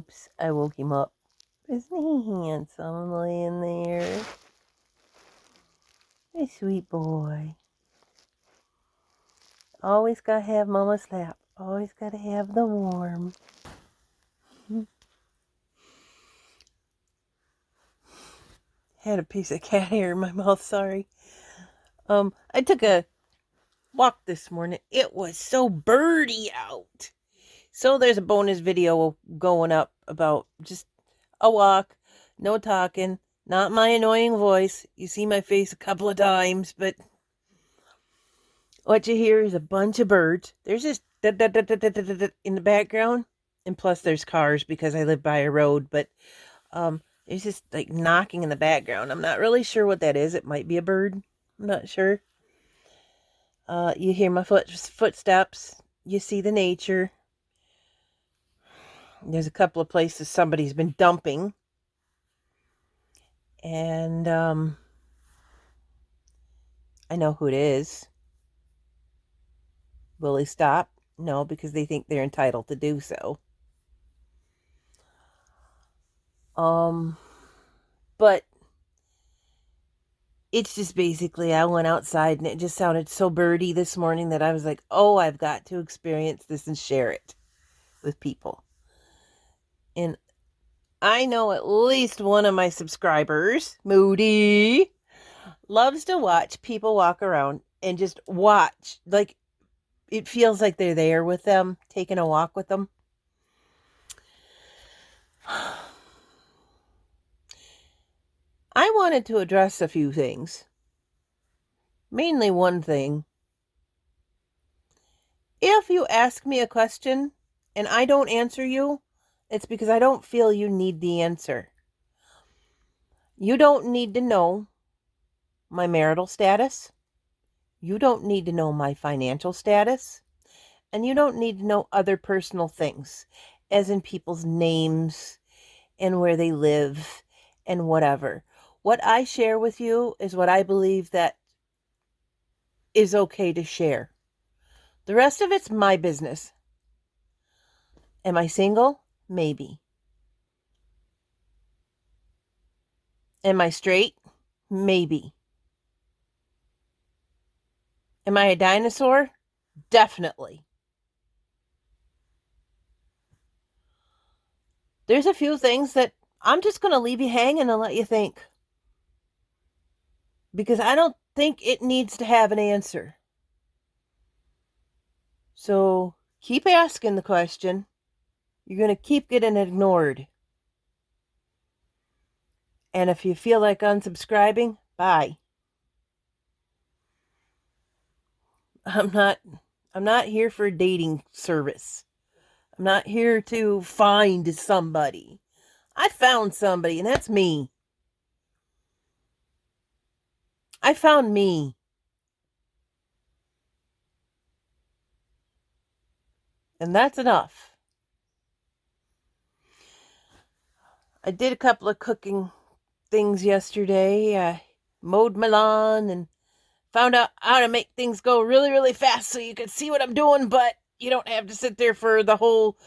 Oops, I woke him up. Isn't he handsome laying there? Hey, sweet boy. Always gotta have Mama's lap. Always gotta have the warm. Had a piece of cat hair in my mouth, sorry. I took a walk this morning. It was so birdie out. So there's a bonus video going up about just a walk, no talking, not my annoying voice. You see my face a couple of times, but what you hear is a bunch of birds. There's just in the background, and plus there's cars because I live by a road, but it's just like knocking in the background. I'm not really sure what that is. It might be a bird. I'm not sure. You hear my footsteps. You see the nature. There's a couple of places somebody's been dumping. And I know who it is. Will they stop? No, because they think they're entitled to do so. But it's just basically I went outside and it just sounded so birdie this morning that I was like, oh, I've got to experience this and share it with people. And I know at least one of my subscribers, Moody, loves to watch people walk around and just watch. Like, it feels like they're there with them, taking a walk with them. I wanted to address a few things. Mainly one thing. If you ask me a question and I don't answer you, it's because I don't feel you need the answer. You don't need to know my marital status. You don't need to know my financial status. And you don't need to know other personal things, as in people's names and where they live and whatever. What I share with you is what I believe that is okay to share. The rest of it's my business. Am I single? Maybe. Am I straight? Maybe. Am I a dinosaur? Definitely. There's a few things that I'm just going to leave you hanging and let you think. Because I don't think it needs to have an answer. So keep asking the question. You're going to keep getting ignored. And if you feel like unsubscribing, bye. I'm not here for a dating service. I'm not here to find somebody. I found somebody, and that's me. I found me. And that's enough. I did a couple of cooking things yesterday. I mowed my lawn and found out how to make things go really, really fast so you can see what I'm doing, but you don't have to sit there for the whole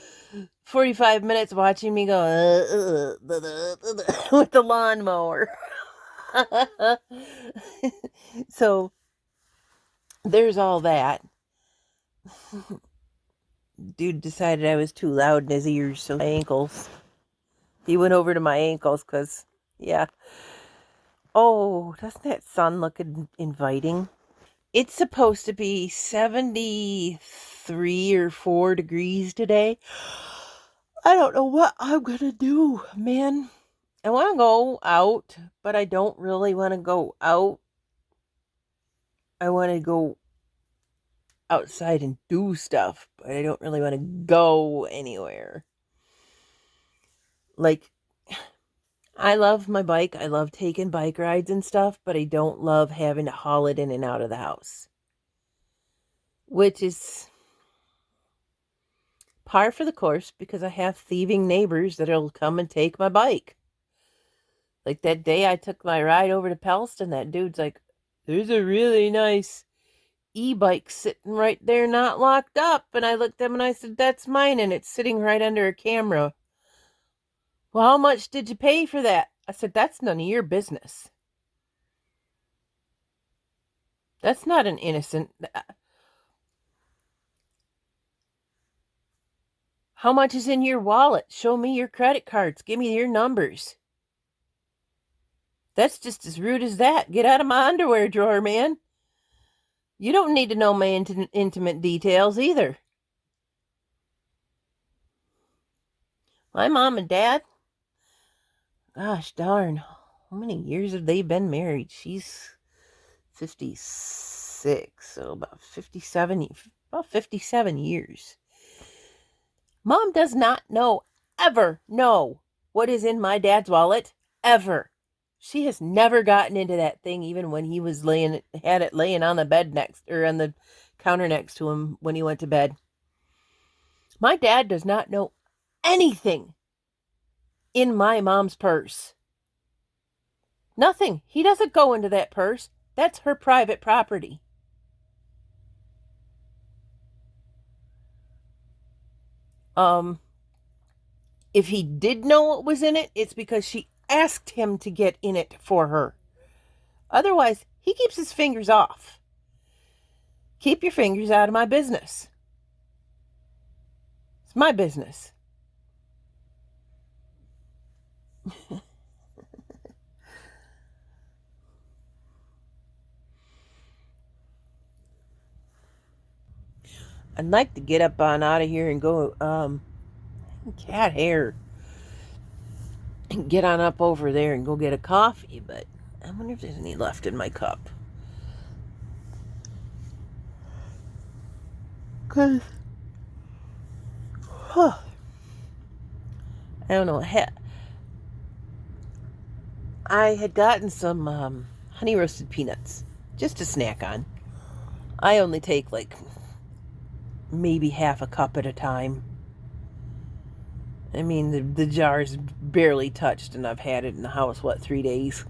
45 minutes watching me go with the lawnmower. So there's all that. Dude decided I was too loud in his ears, so my ankles. He went over to my ankles because, yeah. Oh, doesn't that sun look inviting? It's supposed to be 73 or 4 degrees today. I don't know what I'm going to do, man. I want to go out, but I don't really want to go out. I want to go outside and do stuff, but I don't really want to go anywhere. Like, I love my bike. I love taking bike rides and stuff, but I don't love having to haul it in and out of the house. Which is par for the course because I have thieving neighbors that'll come and take my bike. Like that day I took my ride over to Pellston, that dude's like, there's a really nice e-bike sitting right there, not locked up. And I looked at him and I said, that's mine. And it's sitting right under a camera. Well, how much did you pay for that? I said, that's none of your business. That's not an innocent. How much is in your wallet? Show me your credit cards. Give me your numbers. That's just as rude as that. Get out of my underwear drawer, man. You don't need to know my intimate details either. My mom and dad, gosh darn, how many years have they been married? She's 56, so about 57 years. Mom does not ever know what is in my dad's wallet, ever. She has never gotten into that thing, even when he was had it laying on the bed on the counter next to him when he went to bed. My dad does not know anything in my mom's purse. Nothing. He doesn't go into that purse. That's her private property. If he did know what was in it, it's because she asked him to get in it for her. Otherwise, he keeps his fingers off. Keep your fingers out of my business. It's my business. I'd like to get up on out of here and go, cat hair. And get on up over there and go get a coffee, but I wonder if there's any left in my cup. Cause, I don't know. I had gotten some honey roasted peanuts just to snack on. I only take like maybe half a cup at a time. I mean, the jar's barely touched, and I've had it in the house, 3 days?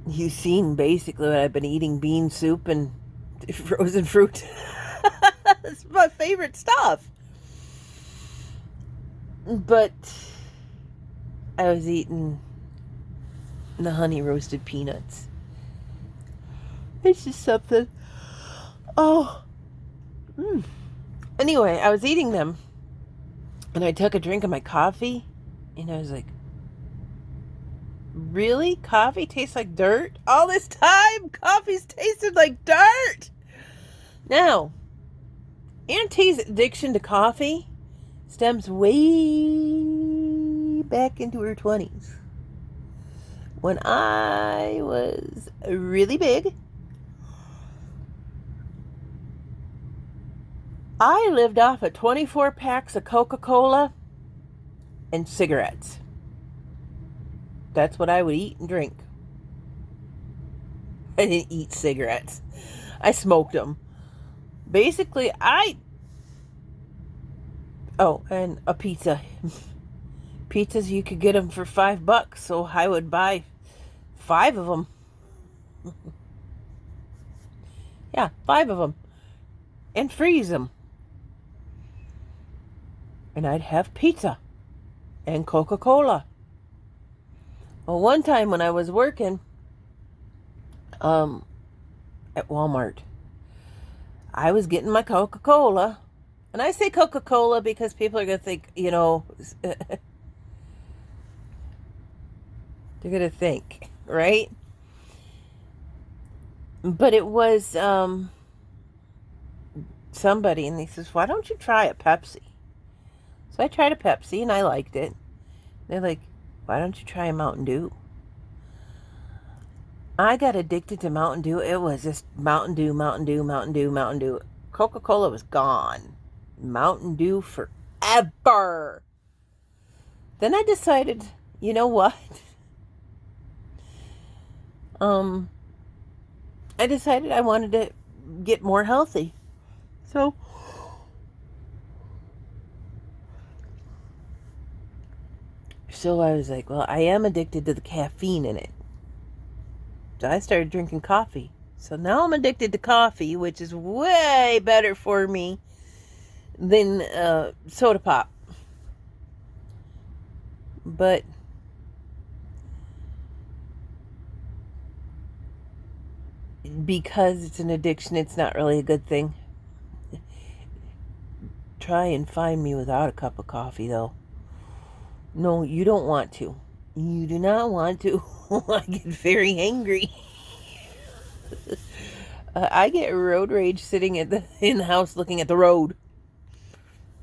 You've seen basically what I've been eating: bean soup and frozen fruit. It's my favorite stuff. But I was eating the honey roasted peanuts. It's just something. Oh. Anyway, I was eating them. And I took a drink of my coffee, and I was like, really? Coffee tastes like dirt? All this time, coffee's tasted like dirt! Now, Auntie's addiction to coffee stems way back into her 20s. When I was really big, I lived off of 24 packs of Coca-Cola and cigarettes. That's what I would eat and drink. I didn't eat cigarettes. I smoked them. Basically, and a pizza. Pizzas, you could get them for $5, so I would buy 5 of them. Yeah, 5 of them. And freeze them. And I'd have pizza and Coca-Cola. Well, one time when I was working at Walmart, I was getting my Coca-Cola. And I say Coca-Cola because people are going to think, they're going to think, right? But it was somebody, and he says, why don't you try a Pepsi? So I tried a Pepsi, and I liked it. They're like, why don't you try a Mountain Dew? I got addicted to Mountain Dew. It was just Mountain Dew, Mountain Dew, Mountain Dew, Mountain Dew. Coca-Cola was gone. Mountain Dew forever. Then I decided, you know what? I decided I wanted to get more healthy. So I was like, well, I am addicted to the caffeine in it. So I started drinking coffee. So now I'm addicted to coffee, which is way better for me than soda pop. But because it's an addiction, it's not really a good thing. Try and find me without a cup of coffee, though. No, you don't want to. You do not want to. I get very angry. I get road rage sitting in the house looking at the road.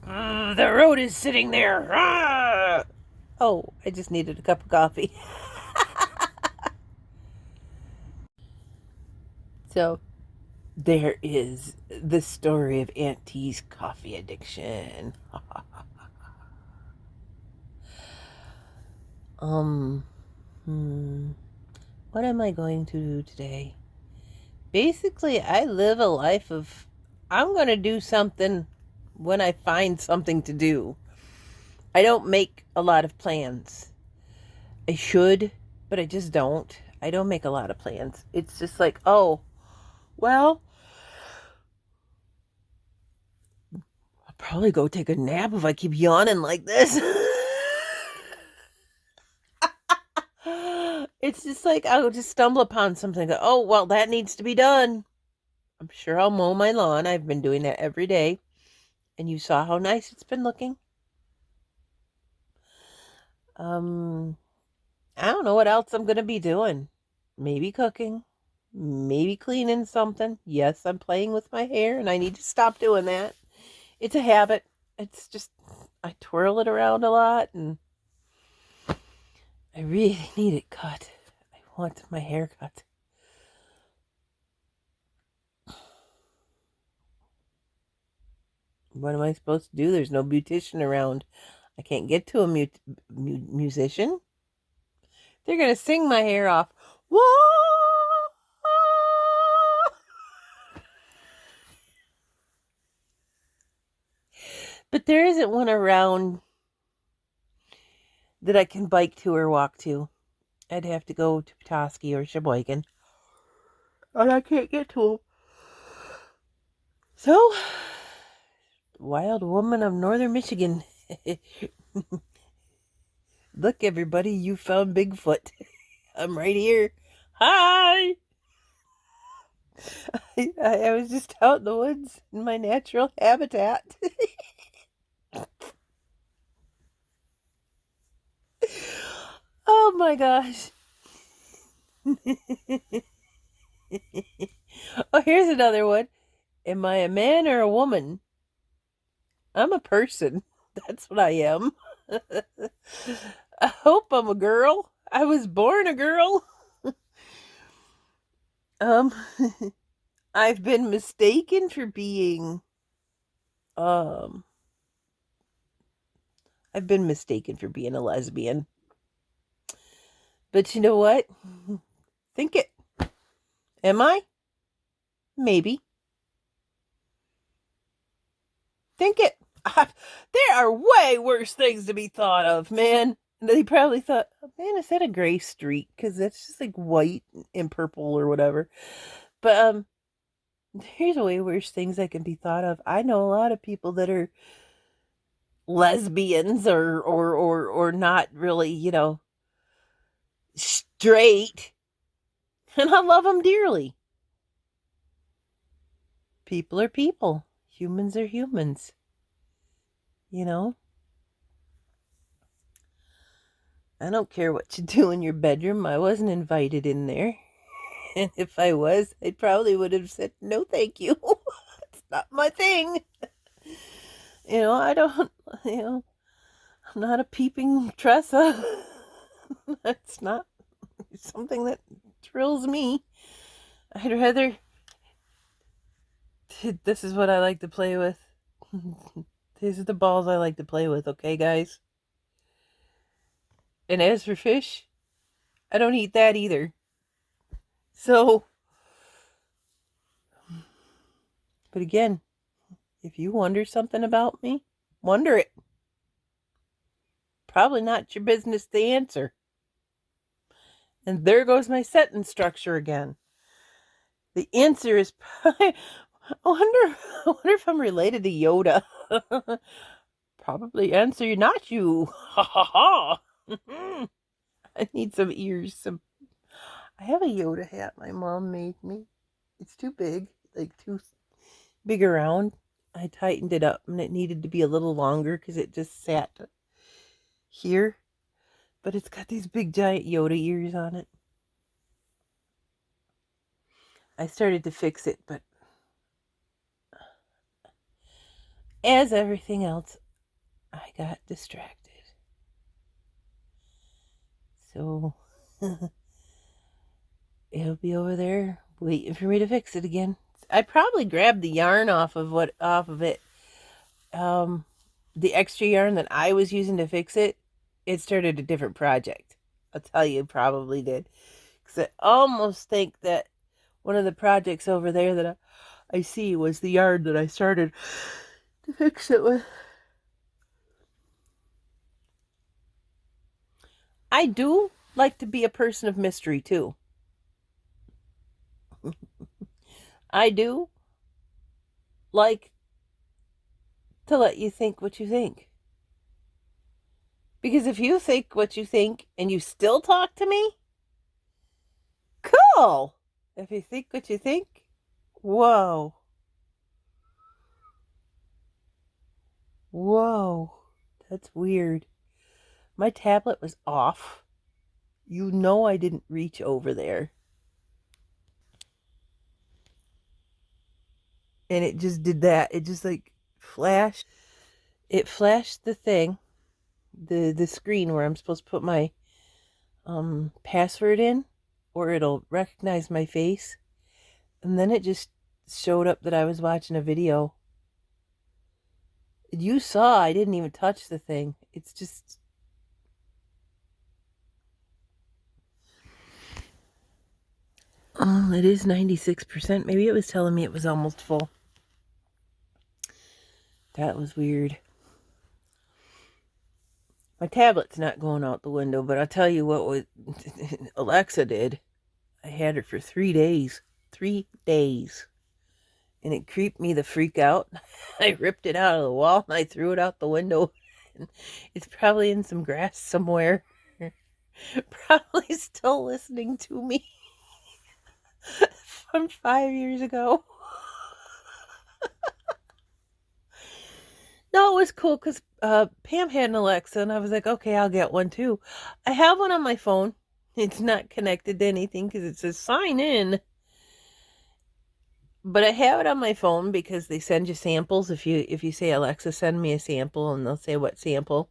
The road is sitting there. Oh, I just needed a cup of coffee. So, there is the story of Aunt T's coffee addiction. What am I going to do today? Basically, I live a life of I'm going to do something when I find something to do. I don't make a lot of plans. I should, but I just don't. I don't make a lot of plans. It's just like, oh, well, I'll probably go take a nap if I keep yawning like this. It's just like I'll just stumble upon something. Oh, well, that needs to be done. I'm sure I'll mow my lawn. I've been doing that every day. And you saw how nice it's been looking. I don't know what else I'm going to be doing. Maybe cooking. Maybe cleaning something. Yes, I'm playing with my hair and I need to stop doing that. It's a habit. It's just, I twirl it around a lot and I really need it cut. I want my hair cut. What am I supposed to do? There's no beautician around. I can't get to a musician. They're going to sing my hair off. Whoa! But there isn't one around that I can bike to or walk to. I'd have to go to Petoskey or Sheboygan. And I can't get to them. So, wild woman of northern Michigan. Look, everybody, you found Bigfoot. I'm right here. Hi! I was just out in the woods in my natural habitat. Oh my gosh. Oh, here's another one. Am I a man or a woman? I'm a person. That's what I am. I hope I'm a girl. I was born a girl. I've been mistaken for being I've been mistaken for being a lesbian. But you know what? Think it. Am I? Maybe. Think it. There are way worse things to be thought of, man. They probably thought, oh, man, is that a gray streak? Because that's just like white and purple or whatever. But there's way worse things that can be thought of. I know a lot of people that are lesbians or not really, straight. And I love them dearly. People are people. Humans are humans. I don't care what you do in your bedroom. I wasn't invited in there. And if I was, I probably would have said, no, thank you. It's not my thing. I don't, I'm not a peeping Tressa. That's not something that thrills me. I'd rather, this is what I like to play with. These are the balls I like to play with, okay, guys? And as for fish, I don't eat that either. So, but again, if you wonder something about me, wonder it. Probably not your business to answer. And there goes my sentence structure again. The answer is, I wonder if I'm related to Yoda. Probably answer not you. Ha ha ha. I need some ears. I have a Yoda hat my mom made me. It's too big, like too big around. I tightened it up and it needed to be a little longer because it just sat here. But it's got these big giant Yoda ears on it. I started to fix it, but as everything else, I got distracted. So it'll be over there waiting for me to fix it again. I probably grabbed the yarn off of it. The extra yarn that I was using to fix it, it started a different project. I'll tell you, probably did. Because I almost think that one of the projects over there that I see was the yarn that I started to fix it with. I do like to be a person of mystery, too. I do like to let you think what you think. Because if you think what you think and you still talk to me, cool. If you think what you think, whoa. Whoa. That's weird. My tablet was off. You know I didn't reach over there. And it just did that. It just like flashed. It flashed the thing, the screen where I'm supposed to put my password in, or it'll recognize my face. And then it just showed up that I was watching a video. You saw I didn't even touch the thing. It's just... Oh, it is 96%. Maybe it was telling me it was almost full. That was weird. My tablet's not going out the window, but I'll tell you what Alexa did. I had her for 3 days. 3 days. And it creeped me the freak out. I ripped it out of the wall and I threw it out the window. It's probably in some grass somewhere. Probably still listening to me from 5 years ago. No, it was cool because Pam had an Alexa, and I was like, okay, I'll get one too. I have one on my phone. It's not connected to anything because it says sign in. But I have it on my phone because they send you samples. If you say, Alexa, send me a sample, and they'll say what sample.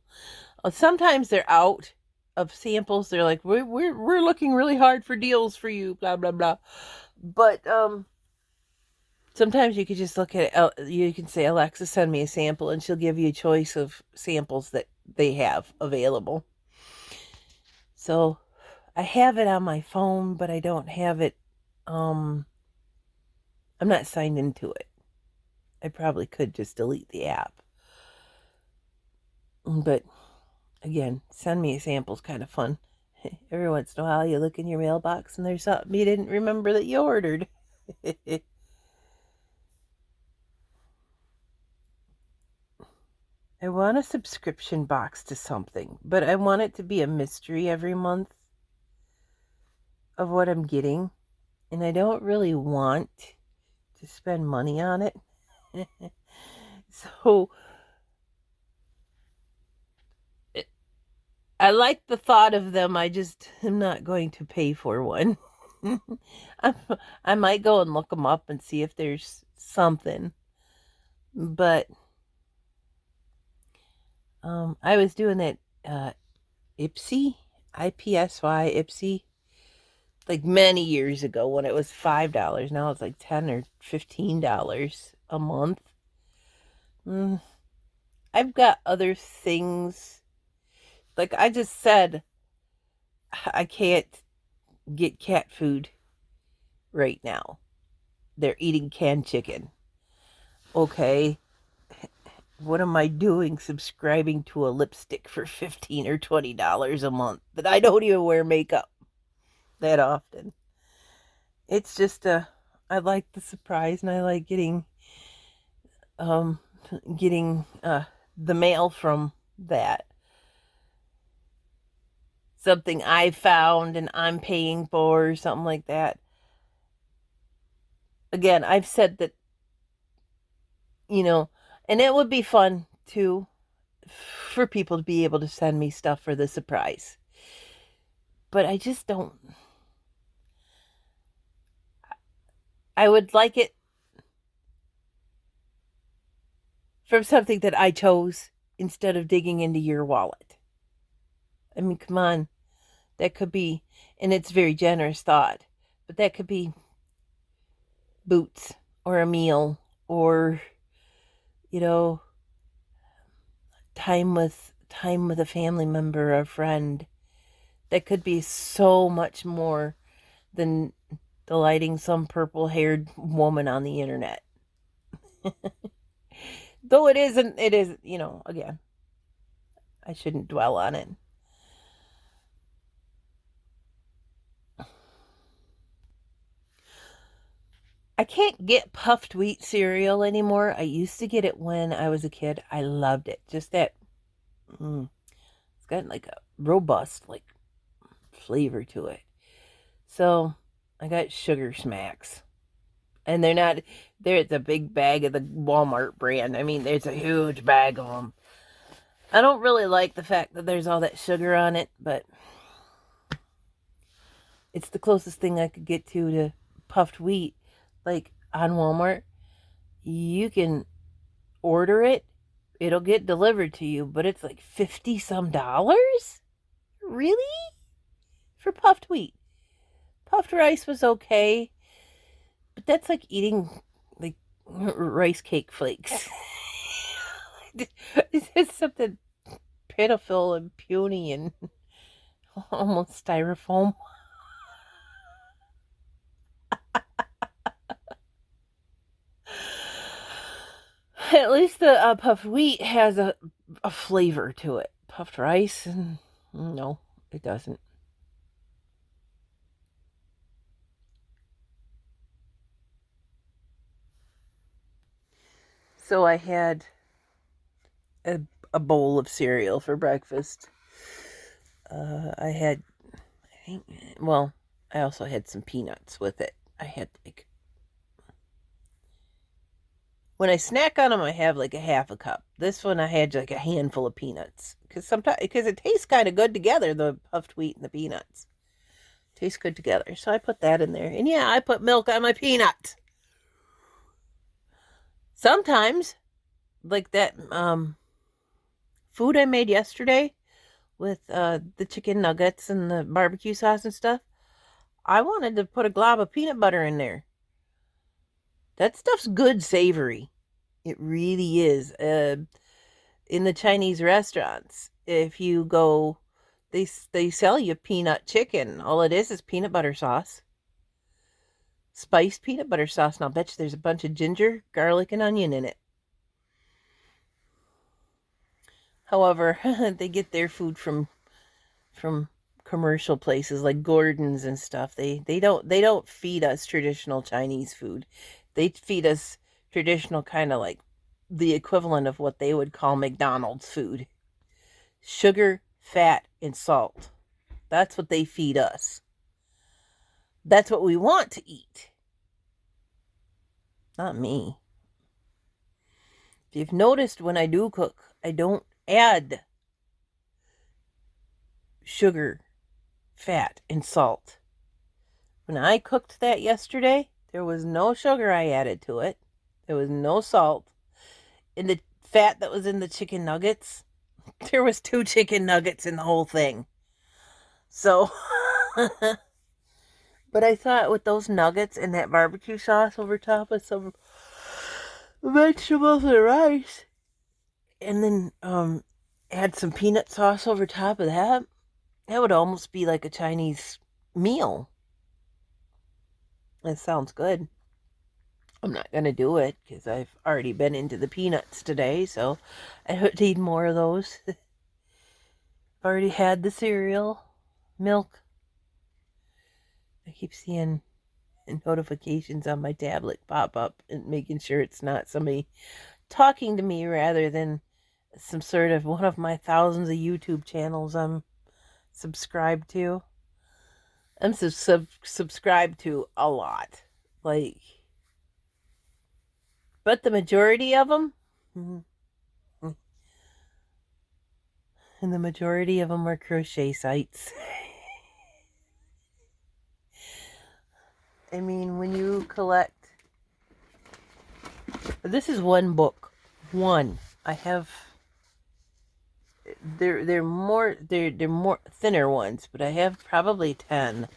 Sometimes they're out of samples. They're like, we're looking really hard for deals for you, blah blah blah. But sometimes you could just look at it. You can say, Alexa, send me a sample, and she'll give you a choice of samples that they have available. So I have it on my phone, but I don't have it. I'm not signed into it. I probably could just delete the app. But again, send me a sample's kind of fun. Every once in a while, you look in your mailbox and there's something you didn't remember that you ordered. I want a subscription box to something, but I want it to be a mystery every month of what I'm getting. And I don't really want to spend money on it. So I like the thought of them. I just am not going to pay for one. I might go and look them up and see if there's something. But I was doing that Ipsy, IPSY, Ipsy, like many years ago when it was $5. Now it's like $10 or $15 a month. I've got other things. Like I just said, I can't get cat food right now. They're eating canned chicken. Okay. What am I doing subscribing to a lipstick for $15 or $20 a month that I don't even wear makeup that often? It's just I like the surprise, and I like getting the mail from that. something I found and I'm paying for or something like that. Again, I've said that, and it would be fun too for people to be able to send me stuff for the surprise. But I just don't. I would like it from something that I chose instead of digging into your wallet. I mean, come on. That could be, and it's very generous thought, but that could be boots or a meal or, you know, time with a family member or a friend. That could be so much more than delighting some purple-haired woman on the internet. Though it is, again, I shouldn't dwell on it. I can't get puffed wheat cereal anymore. I used to get it when I was a kid. I loved it. Just that, it's got like a robust, like, flavor to it. So I got Sugar Smacks. And there's a big bag of the Walmart brand. I mean, there's a huge bag of them. I don't really like the fact that there's all that sugar on it, but it's the closest thing I could get to puffed wheat. Like on Walmart, you can order it, it'll get delivered to you, but it's like $50 some. Really? For puffed wheat. Puffed rice was okay, but that's like eating like rice cake flakes. It's something pitiful and puny and almost styrofoam. At least the puffed wheat has a flavor to it. Puffed rice, no, it doesn't. So I had a bowl of cereal for breakfast. I also had some peanuts with it. I had when I snack on them, I have like a half a cup. This one I had like a handful of peanuts because it tastes kind of good together. The puffed wheat and the peanuts taste good together, so I put that in there. And yeah, I put milk on my peanuts. Sometimes, like that food I made yesterday with the chicken nuggets and the barbecue sauce and stuff, I wanted to put a glob of peanut butter in there. That stuff's good savory. It really is. In the Chinese restaurants, if you go, they sell you peanut chicken. All it is peanut butter sauce. Spiced peanut butter sauce. And I'll bet you there's a bunch of ginger, garlic, and onion in it. However, they get their food from commercial places like Gordon's and stuff. They don't feed us traditional Chinese food. They feed us traditional kind of like the equivalent of what they would call McDonald's food. Sugar, fat, and salt. That's what they feed us. That's what we want to eat. Not me. If you've noticed, when I do cook, I don't add sugar, fat, and salt. When I cooked that yesterday, there was no sugar I added to it. There was no salt. In the fat that was in the chicken nuggets, there was 2 chicken nuggets in the whole thing. So, but I thought with those nuggets and that barbecue sauce over top of some vegetables and rice, and then add some peanut sauce over top of that, that would almost be like a Chinese meal. That sounds good. I'm not going to do it because I've already been into the peanuts today, so I don't need more of those. I've already had the cereal, milk. I keep seeing notifications on my tablet pop up and making sure it's not somebody talking to me rather than some sort of one of my thousands of YouTube channels I'm subscribed to. I'm subscribed to a lot. Like, but the majority of them, and the majority of them are crochet sites. I mean, when you collect, this is one book. One. I have, they're more thinner ones, but I have probably 10.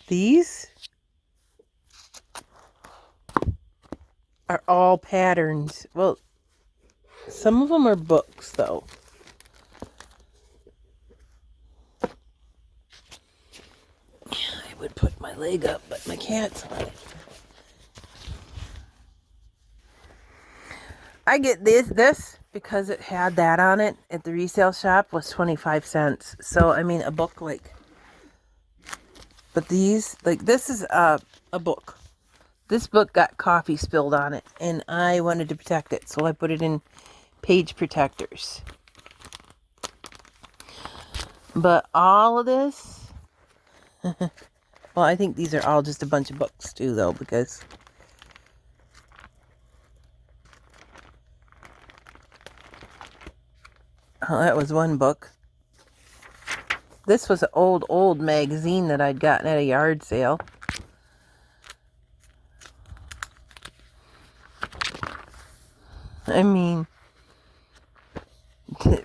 These are all patterns. Well, some of them are books, though. I would put my leg up, but my cat's on it. I get this because it had that on it at the resale shop was 25 cents. So, I mean, a book like... But these, like, this is a book. This book got coffee spilled on it, and I wanted to protect it, so I put it in page protectors. But all of this... well, I think these are all just a bunch of books, too, though, because... oh, that was one book. This was an old magazine that I'd gotten at a yard sale. I mean,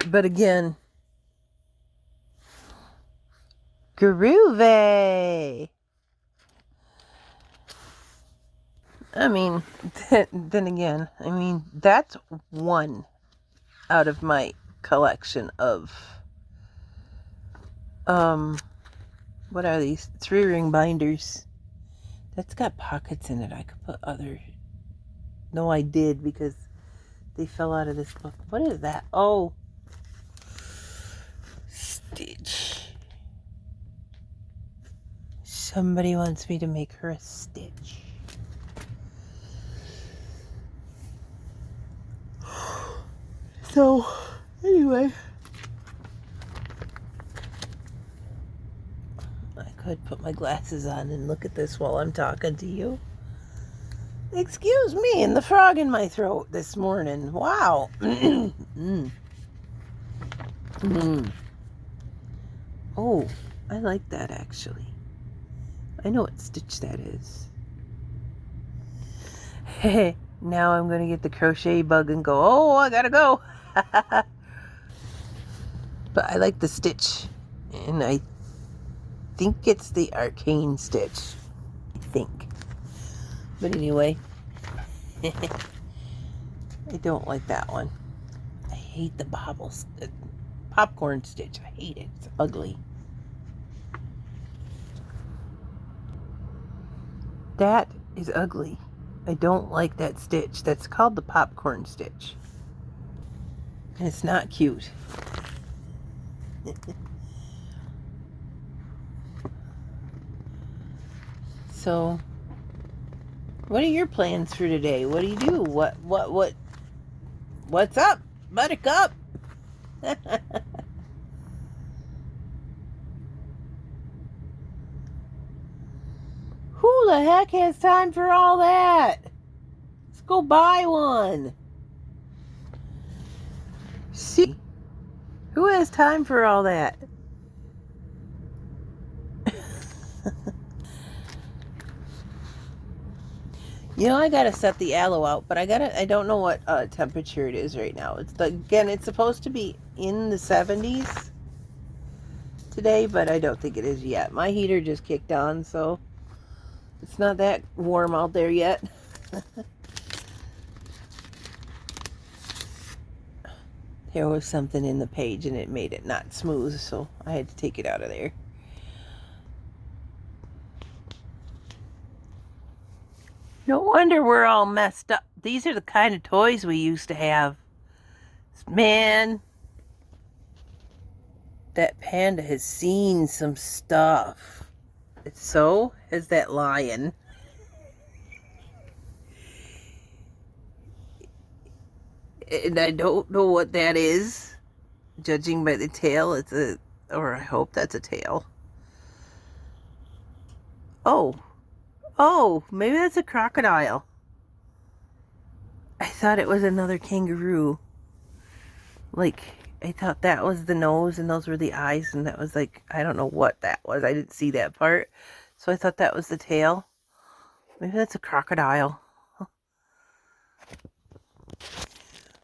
but again, groovy. I mean, then again, I mean, that's one out of my collection of, what are these? 3-ring binders. That's got pockets in it. I could put other, no, I did because they fell out of this book. What is that? Oh, Stitch. Somebody wants me to make her a Stitch. So, anyway, I could put my glasses on and look at this while I'm talking to you. Excuse me, and the frog in my throat this morning. Wow. Oh, I like that actually. I know what stitch that is. Hey, now I'm going to get the crochet bug and go, oh, I gotta go. But I like the stitch, and I think it's the arcane stitch. I think. But anyway, I don't like that one. I hate the popcorn stitch. I hate it. It's ugly. That is ugly. I don't like that stitch. That's called the popcorn stitch. And it's not cute. So, what are your plans for today? What do you do? What's up, Buttercup? Who the heck has time for all that? Let's go buy one. See? Who has time for all that? You know, I gotta set the aloe out, but I don't know what temperature it is right now. Again, it's supposed to be in the 70s today, but I don't think it is yet. My heater just kicked on, so it's not that warm out there yet. There was something in the page and it made it not smooth, so I had to take it out of there. No wonder we're all messed up. These are the kind of toys we used to have. Man, that panda has seen some stuff. So has that lion. And I don't know what that is. Judging by the tail, or I hope that's a tail. Oh, maybe that's a crocodile. I thought it was another kangaroo. Like, I thought that was the nose and those were the eyes, and that was like, I don't know what that was. I didn't see that part. So I thought that was the tail. Maybe that's a crocodile.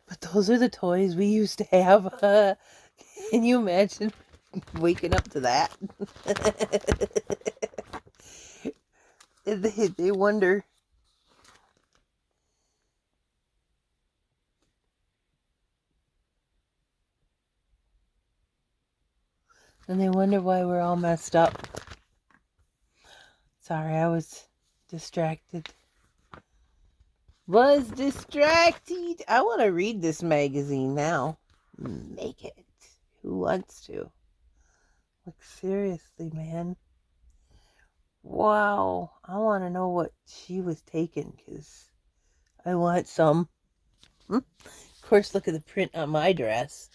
But those are the toys we used to have. Can you imagine waking up to that? They wonder. And they wonder why we're all messed up. Sorry, I was distracted. I want to read this magazine now. Make it. Who wants to? Like, seriously, man. Wow. I want to know what she was taking, because I want some. Of course, look at the print on my dress.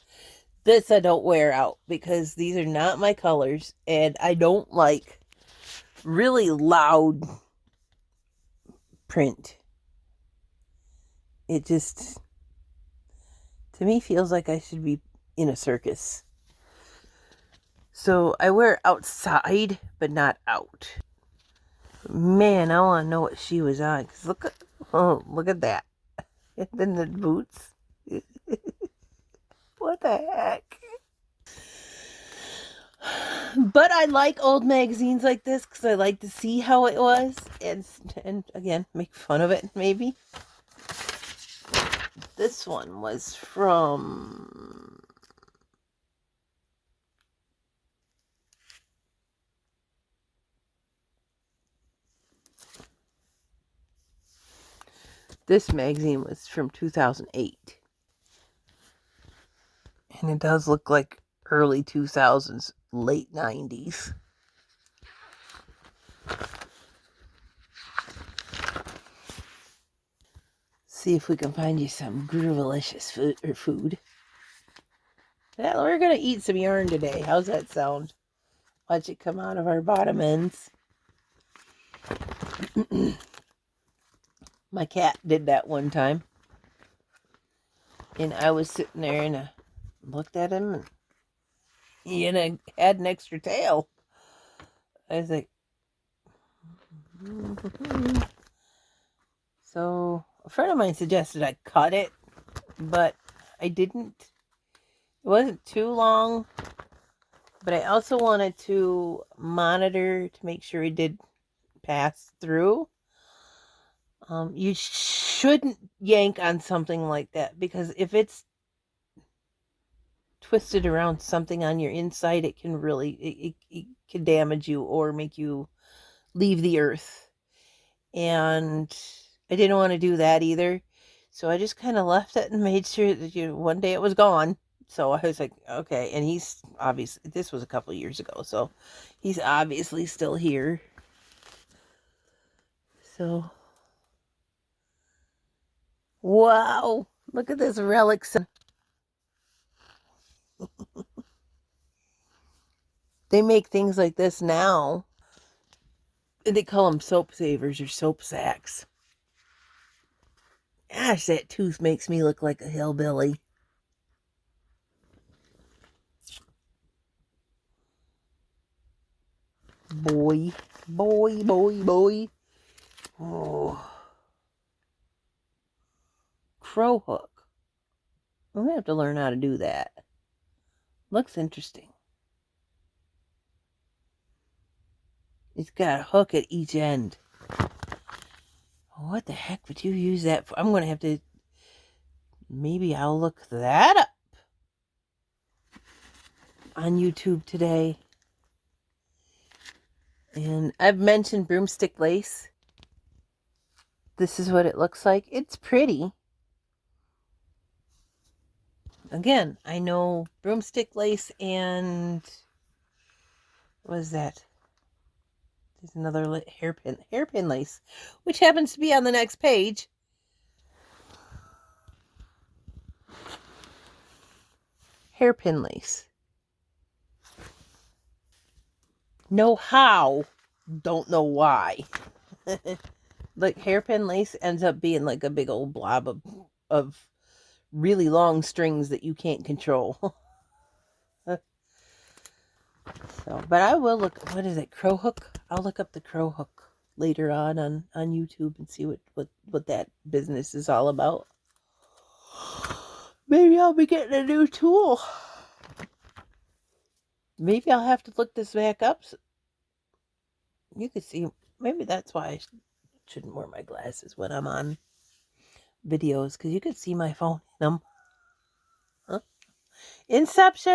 This I don't wear out because these are not my colors, and I don't like really loud print. It just, to me, feels like I should be in a circus. So I wear it outside, but not out. Man, I want to know what she was on. 'Cause look at that. And then the boots. What the heck? But I like old magazines like this because I like to see how it was, and again, make fun of it maybe. This one was from this magazine was from 2008. And it does look like early 2000s, late 90s. See if we can find you some groovalicious food. Yeah, we're going to eat some yarn today. How's that sound? Watch it come out of our bottom ends. My cat did that one time. And I was sitting there and I looked at him and he had an extra tail. I was like, So a friend of mine suggested I cut it, but I didn't. It wasn't too long, but I also wanted to monitor to make sure it did pass through. You shouldn't yank on something like that, because if it's twisted around something on your inside, it can really, it can damage you or make you leave the earth. And I didn't want to do that either. So I just kind of left it and made sure that one day it was gone. So I was like, okay. And he's obviously, this was a couple of years ago, so he's obviously still here. So, wow, look at this relics. They make things like this now. They call them soap savers or soap sacks. Gosh, that tooth makes me look like a hillbilly. Boy. Oh. Crow hook. I'm going to have to learn how to do that. Looks interesting. It's got a hook at each end. What the heck would you use that for? I'm going to have to... Maybe I'll look that up on YouTube today. And I've mentioned broomstick lace. This is what it looks like. It's pretty. Again, I know broomstick lace and... What is that? There's another hairpin lace, which happens to be on the next page. hairpin lace. Know how, don't know why. Like hairpin lace ends up being like a big old blob of really long strings that you can't control. So, but I will look, what is it, crow hook? I'll look up the crow hook later on YouTube and see what that business is all about. Maybe I'll be getting a new tool. Maybe I'll have to look this back up. You can see, maybe that's why I shouldn't wear my glasses when I'm on videos, because you could see my phone in them. Huh? Inception!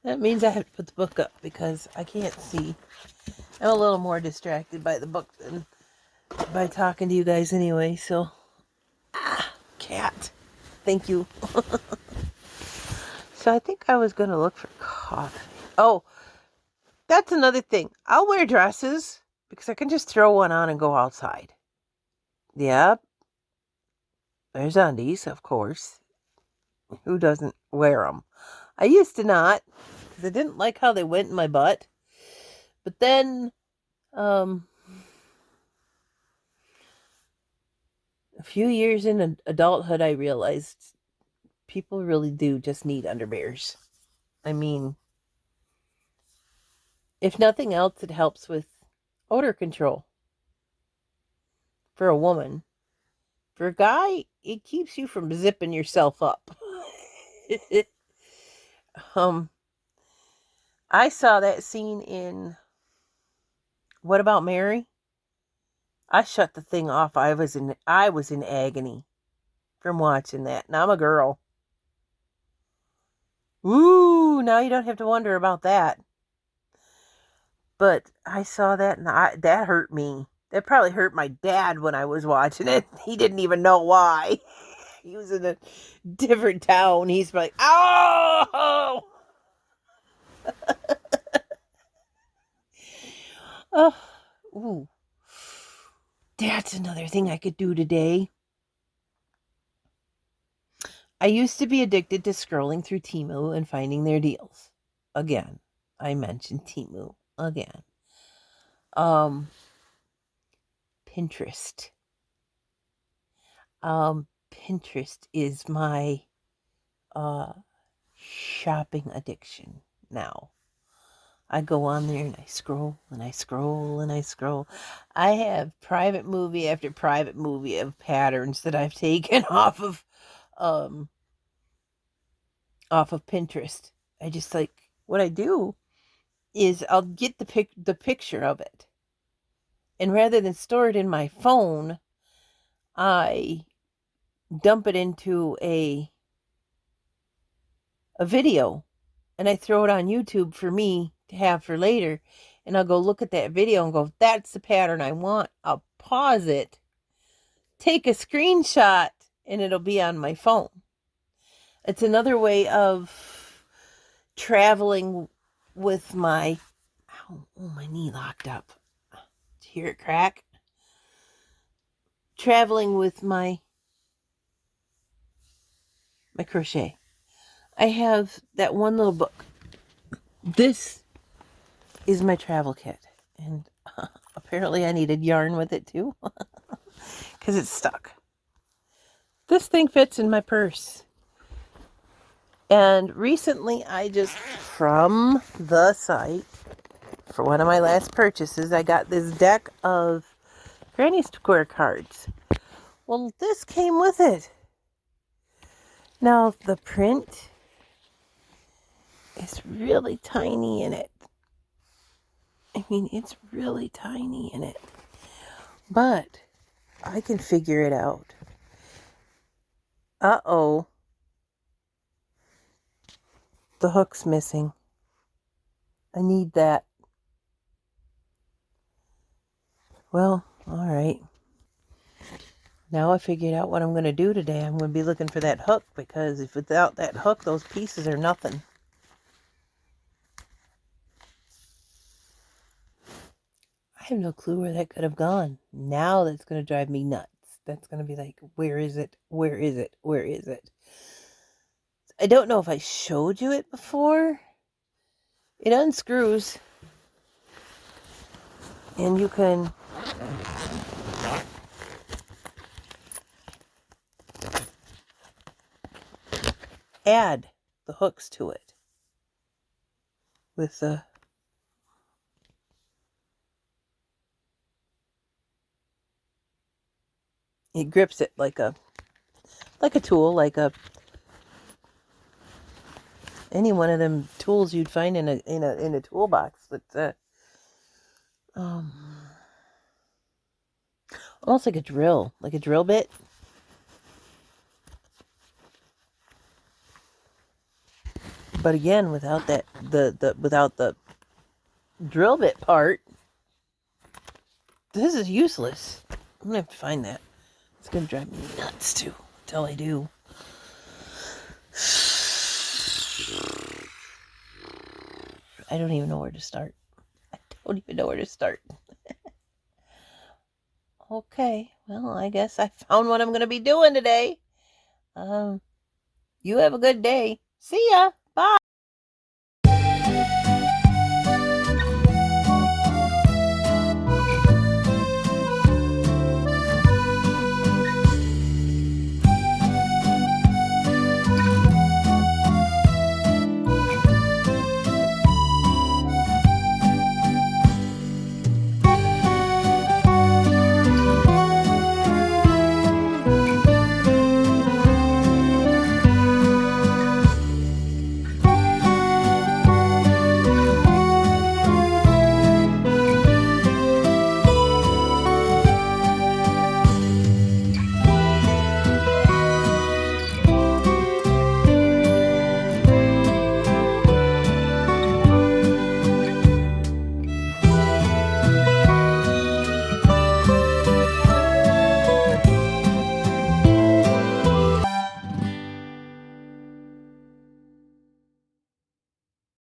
That means I have to put the book up because I can't see. I'm a little more distracted by the book than by talking to you guys anyway, so. Cat. Thank you. So I think I was going to look for coffee. Oh, that's another thing. I'll wear dresses because I can just throw one on and go outside. Yep. There's undies, of course. Who doesn't wear them? I used to not because I didn't like how they went in my butt. But then, a few years in adulthood, I realized people really do just need underwears. I mean, if nothing else, it helps with odor control for a woman. For a guy, it keeps you from zipping yourself up. I saw that scene in What About Mary? I shut the thing off. I was in agony from watching that. And I'm a girl. Ooh, now you don't have to wonder about that. But I saw that and that hurt me. That probably hurt my dad when I was watching it. He didn't even know why. He was in a different town. He's like, oh! Oh, ooh. That's another thing I could do today. I used to be addicted to scrolling through Temu and finding their deals. Again, I mentioned Temu again. Pinterest. Pinterest is my shopping addiction now. I go on there and I scroll and I scroll and I scroll. I have private movie after private movie of patterns that I've taken off of Pinterest. I just like, what I do is I'll get the picture of it. And rather than store it in my phone, I dump it into a video and I throw it on YouTube for me to have for later. And I'll go look at that video and go, that's the pattern I want. I'll pause it, take a screenshot, and it'll be on my phone. It's another way of traveling with my, my knee locked up. Did you hear it crack? Traveling with my crochet. I have that one little book. This is my travel kit. And apparently I needed yarn with it too. Because it's stuck. This thing fits in my purse. And recently I just, from the site, for one of my last purchases, I got this deck of Granny Square cards. Well, this came with it. Now, the print is really tiny in it. I mean, it's really tiny in it. But I can figure it out. Uh-oh. The hook's missing. I need that. Well, all right. Now I figured out what I'm going to do today. I'm going to be looking for that hook, because if without that hook, those pieces are nothing. I have no clue where that could have gone. Now that's going to drive me nuts that's going to be like, where is it? Where is it? Where is it? I don't know if I showed you it before. It unscrews. And you can add the hooks to it with the it grips it like a tool, like any one of them tools you'd find in a toolbox. But almost like a drill bit. But again, without that without the drill bit part, this is useless. I'm gonna have to find that. It's gonna drive me nuts too until I do. I don't even know where to start. Okay, well, I guess I found what I'm gonna be doing today. You have a good day. See ya.